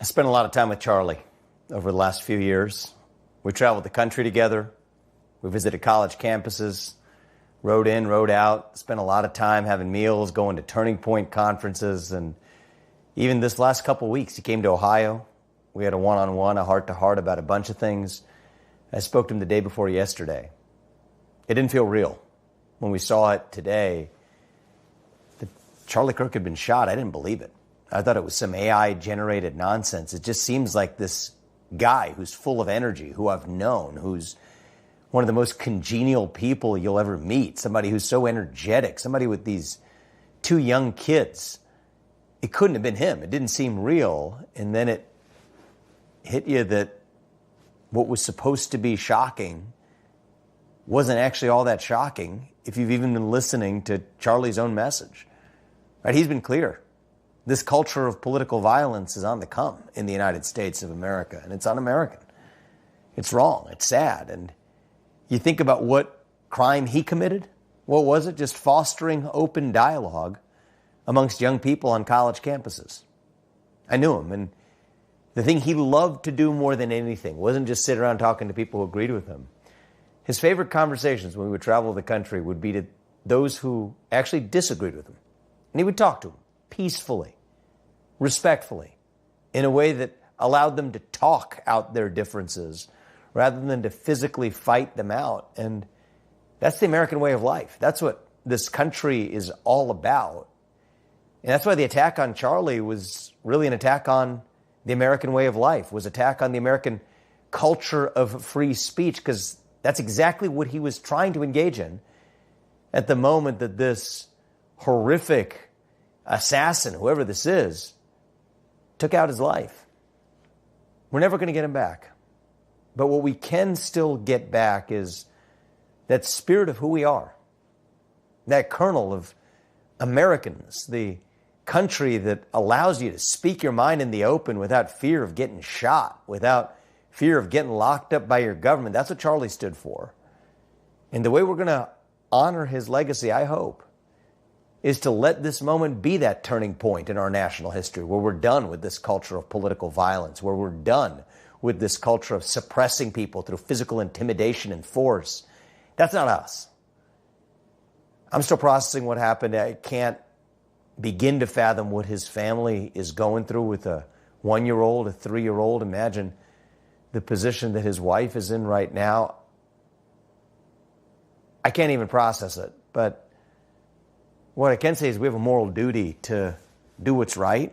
I spent a lot of time with Charlie over the last few years. We traveled the country together. We visited college campuses, rode in, rode out, spent a lot of time having meals, going to Turning Point conferences. And even this last couple of weeks, he came to Ohio. We had a one-on-one, a heart-to-heart about a bunch of things. I spoke to him the day before yesterday. It didn't feel real. When we saw it today, that Charlie Kirk had been shot, I didn't believe it. I thought it was some AI-generated nonsense. It just seems like this guy who's full of energy, who I've known, who's one of the most congenial people you'll ever meet, somebody who's so energetic, somebody with these two young kids. It couldn't have been him. It didn't seem real. And then it hit you that what was supposed to be shocking wasn't actually all that shocking if you've even been listening to Charlie's own message. Right? He's been clear. This culture of political violence is on the come in the United States of America, and it's un-American. It's wrong. It's sad. And you think about what crime he committed. What was it? Just fostering open dialogue amongst young people on college campuses. I knew him, and the thing he loved to do more than anything wasn't just sit around talking to people who agreed with him. His favorite conversations when we would travel the country would be to those who actually disagreed with him. And he would talk to them peacefully, respectfully, in a way that allowed them to talk out their differences rather than to physically fight them out. And that's the American way of life. That's what this country is all about. And that's why the attack on Charlie was really an attack on the American way of life, was an attack on the American culture of free speech, because that's exactly what he was trying to engage in at the moment that this horrific assassin, whoever this is, took out his life. We're never going to get him back. But what we can still get back is that spirit of who we are, that kernel of Americans, the country that allows you to speak your mind in the open without fear of getting shot, without fear of getting locked up by your government. That's what Charlie stood for. And the way we're going to honor his legacy, I hope, is to let this moment be that turning point in our national history where we're done with this culture of political violence, where we're done with this culture of suppressing people through physical intimidation and force. That's not us. I'm still processing what happened. I can't begin to fathom what his family is going through with a 1-year-old, a 3-year-old. Imagine the position that his wife is in right now. I can't even process it, but what I can say is we have a moral duty to do what's right